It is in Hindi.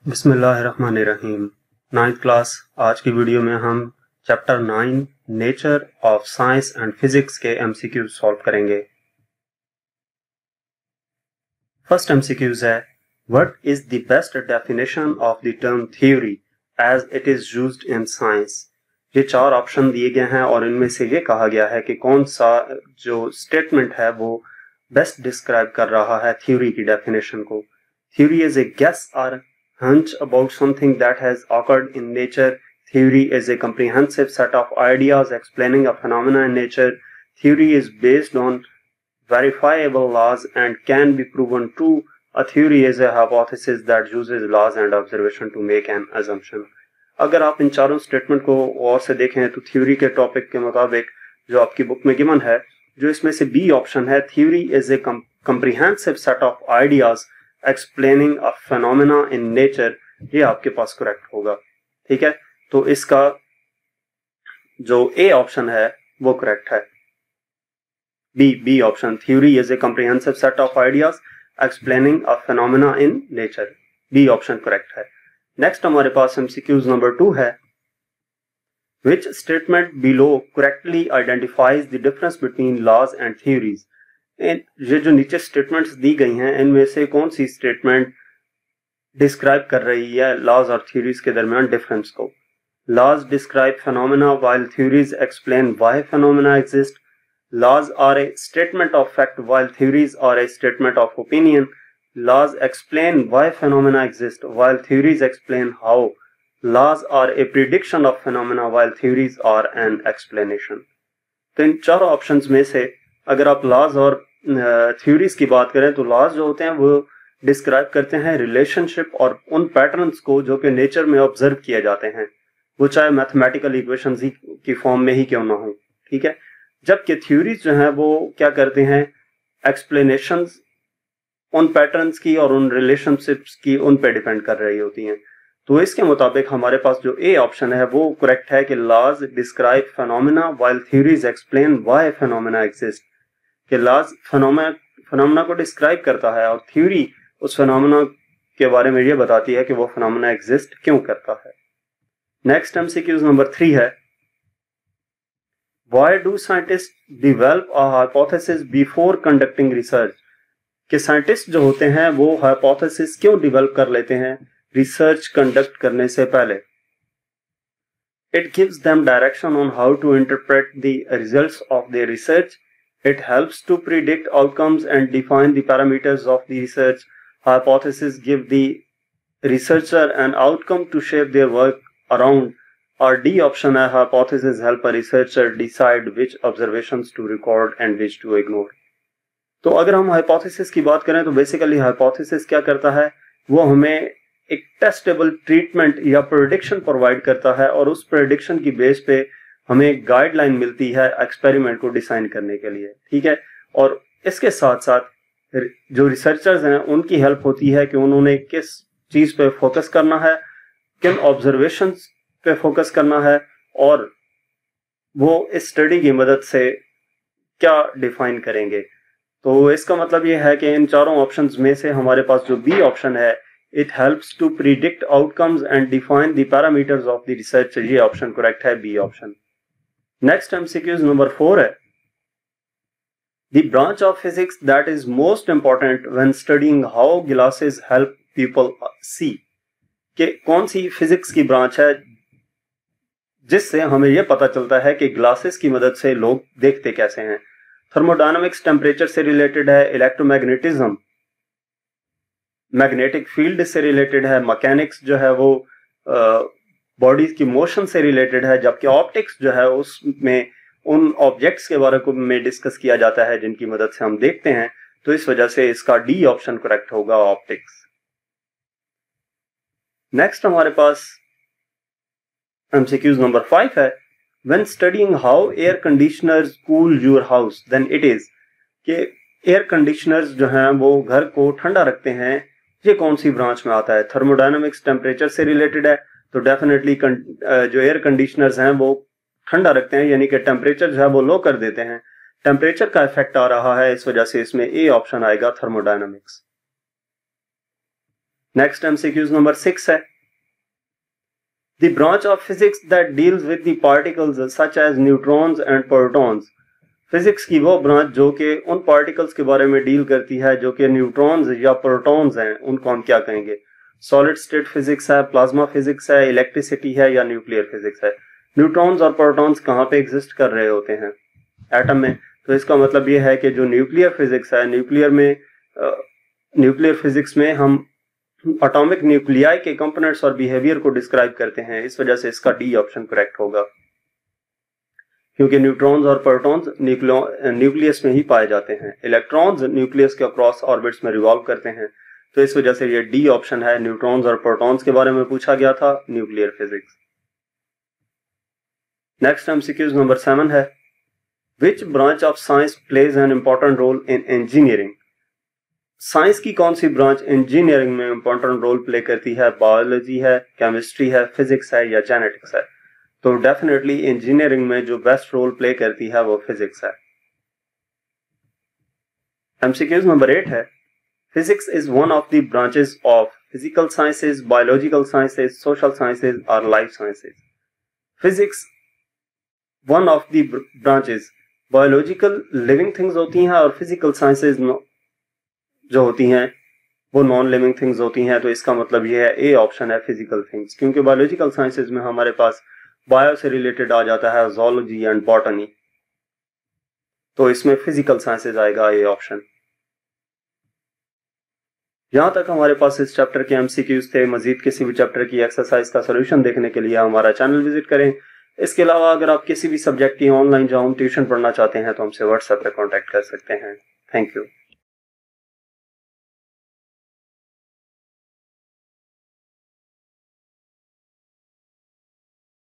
बिस्मिल्लाहिर्रहमानिर्रहीम। 9th class. आज की वीडियो में हम chapter 9 nature of science and physics के एमसीक्यूज सॉल्व करेंगे। फर्स्ट एमसीक्यूज है, what is the best definition of the term theory as it is used in science. ये 4 ऑप्शन दिए गए हैं और इनमें से ये कहा गया है कि कौन सा जो स्टेटमेंट है वो बेस्ट डिस्क्राइब कर रहा है थ्योरी की डेफिनेशन को। थ्योरी इज ए गेस और hunch about something that has occurred in nature. Theory is a comprehensive set of ideas explaining a phenomena in nature. Theory is based on verifiable laws and can be proven true. A theory is a hypothesis that uses laws and observation to make an assumption. अगर आप इन चारों स्टेटमेंट को और से देखें तो थ्योरी के टॉपिक के मुताबिक जो आपकी बुक में गिवन है, जो इसमें से बी ऑप्शन है, theory is A comprehensive set of ideas explaining a phenomena in nature, ये आपके पास करेक्ट होगा। ठीक है, तो इसका जो ए ऑप्शन है वो करेक्ट है। B option, theory is a comprehensive set of ideas explaining a phenomena in nature, B option correct है। नेक्स्ट हमारे पास एमसीक्यूज नंबर 2 है, which statement below correctly identifies the difference between laws and theories. ये जो नीचे स्टेटमेंट्स दी गई हैं इनमें से कौन सी स्टेटमेंट डिस्क्राइब कर रही है लॉज और थ्योरीज के दरमियान डिफरेंस को। Laws describe phenomena while theories explain why phenomena exist. Laws are a statement of fact while theories are a statement of opinion. Laws explain why phenomena exist while theories explain how. Laws are a prediction of phenomena while theories are an explanation. तो इन चारों ऑप्शंस में से अगर आप लॉज और थ्योरीज की बात करें तो लॉज जो होते हैं वो डिस्क्राइब करते हैं रिलेशनशिप और उन पैटर्न्स को जो कि नेचर में ऑब्जर्व किए जाते हैं, वो चाहे मैथमेटिकल इक्वेशंस ही की फॉर्म में ही क्यों ना हो। ठीक है, जबकि थ्योरीज जो हैं वो क्या करते हैं, एक्सप्लेनेशंस उन पैटर्न्स की और उन रिलेशनशिप्स की उन पे डिपेंड कर रही होती हैं। तो इसके मुताबिक हमारे पास जो ए ऑप्शन है वो करेक्ट है कि laws describe phenomena while theories explain why phenomena exist, कि लॉज फेनोमेना को डिस्क्राइब करता है और थ्योरी उस फेनोमेना के बारे में ये बताती है कि वो फेनोमेना एग्जिस्ट क्यों करता है। नेक्स्ट एमसीक्यूज नंबर 3 है, why do scientist develop a hypothesis before conducting research, कि साइंटिस्ट जो होते हैं वो हाइपोथेसिस क्यों डेवलप कर लेते हैं रिसर्च कंडक्ट करने से पहले। It gives them direction on how to interpret the results of their research. It helps to predict outcomes and define the parameters of the research. Hypotheses give the researcher an outcome to shape their work around. Or D option है, hypotheses help a researcher decide which observations to record and which to ignore. तो अगर हम hypothesis की बात करें तो basically hypothesis क्या करता है, वो हमें एक टेस्टेबल ट्रीटमेंट या प्रेडिक्शन प्रोवाइड करता है और उस प्रेडिक्शन की बेस पे हमें एक गाइडलाइन मिलती है एक्सपेरिमेंट को डिजाइन करने के लिए। ठीक है, और इसके साथ साथ जो रिसर्चर्स हैं उनकी हेल्प होती है कि उन्होंने किस चीज पे फोकस करना है, किन ऑब्जर्वेशंस पे फोकस करना है और वो इस स्टडी की मदद से क्या डिफाइन करेंगे। तो इसका मतलब ये है कि इन चारों ऑप्शंस में से हमारे पास जो बी ऑप्शन है, it helps to predict outcomes and define the parameters of the research, ये ऑप्शन करेक्ट है, B option. Next MCQs number 4 है, the branch of physics that is most important when studying how glasses help people see, कि कौन सी फिजिक्स की ब्रांच है जिससे हमें यह पता चलता है कि ग्लासेस की मदद से लोग देखते कैसे हैं। थर्मोडायनामिक्स टेम्परेचर से रिलेटेड है, इलेक्ट्रोमैग्नेटिज्म मैग्नेटिक फील्ड से रिलेटेड है, मैकेनिक्स जो है वो बॉडी की मोशन से रिलेटेड है, जबकि ऑप्टिक्स जो है उसमें उन ऑब्जेक्ट्स के बारे में डिस्कस किया जाता है जिनकी मदद से हम देखते हैं। तो इस वजह से इसका डी ऑप्शन करेक्ट होगा, ऑप्टिक्स। नेक्स्ट हमारे पास एमसीक्यूज नंबर 5 है, when studying how air conditioners cool your house then it is, कि एयर कंडीशनर्स जो हैं वो घर को ठंडा रखते हैं, ये कौन सी ब्रांच में आता है। थर्मोडायनामिक्स टेम्परेचर से रिलेटेड है, तो डेफिनेटली जो एयर कंडीशनर्स हैं वो ठंडा रखते हैं, यानी कि टेम्परेचर जो है वो लो कर देते हैं। टेम्परेचर का इफेक्ट आ रहा है, इस वजह से इसमें ए ऑप्शन आएगा, थर्मोडायनामिक्स। नेक्स्ट एमसीक्यूज नंबर 6 है, the branch of physics that deals with the particles such as neutrons and protons. Physics की वो ब्रांच जो कि उन पार्टिकल्स के बारे में डील करती है जो कि न्यूट्रॉन्स या प्रोटॉन्स हैं, उनको हम क्या कहेंगे? सॉलिड स्टेट फिजिक्स है, प्लाज्मा फिजिक्स है, इलेक्ट्रिसिटी है या न्यूक्लियर फिजिक्स है? न्यूट्रॉन्स और प्रोटॉन्स कहाँ पे एग्जिस्ट कर रहे होते हैं? एटम में। तो इसका मतलब ये है कि जो न्यूक्लियर फिजिक्स है, न्यूक्लियर फिजिक्स में हम एटॉमिक न्यूक्लियाई के कंपोनेंट्स और बिहेवियर को डिस्क्राइब करते हैं। इस वजह से इसका डी ऑप्शन करेक्ट होगा, क्योंकि न्यूट्रॉन्स और प्रोटॉन्स न्यूक्लियस में ही पाए जाते हैं। इलेक्ट्रॉन्स न्यूक्लियस के अक्रॉस ऑर्बिट्स में रिवॉल्व करते हैं, तो इस वजह से ये डी ऑप्शन है। न्यूट्रॉन्स और प्रोटॉन्स के बारे में पूछा गया था, nuclear physics. Next MCQs number 7 है, which branch of science plays an important role in engineering. Science की कौन सी ब्रांच इंजीनियरिंग में इंपॉर्टेंट रोल प्ले करती है? बायोलॉजी है, केमिस्ट्री है, फिजिक्स है या जेनेटिक्स है? तो डेफिनेटली इंजीनियरिंग में जो बेस्ट रोल प्ले करती है वो फिजिक्स है। एमसीक्यूज नंबर 8 है, physics is one of the branches of physical sciences, biological sciences, social sciences और life sciences. Physics one of the branches, biological living things होती हैं और फिजिकल साइंसेज जो होती हैं वो नॉन लिविंग थिंग्स होती हैं। तो इसका मतलब ये है ए ऑप्शन है फिजिकल थिंग्स, क्योंकि बायोलॉजिकल साइंसेज में हमारे पास बायो से रिलेटेड आ जाता है ज़ूलॉजी एंड बॉटनी, तो इसमें फिजिकल साइंसेज आएगा ए ऑप्शन। यहां तक हमारे पास इस चैप्टर के एमसीक्यूज थे। मजीद किसी भी चैप्टर की एक्सरसाइज का सोल्यूशन देखने के लिए हमारा चैनल विजिट करें। इसके अलावा अगर आप किसी भी सब्जेक्ट की ऑनलाइन जो हम ट्यूशन पढ़ना चाहते हैं तो हमसे व्हाट्सएप पे कांटेक्ट कर सकते हैं। Thank you.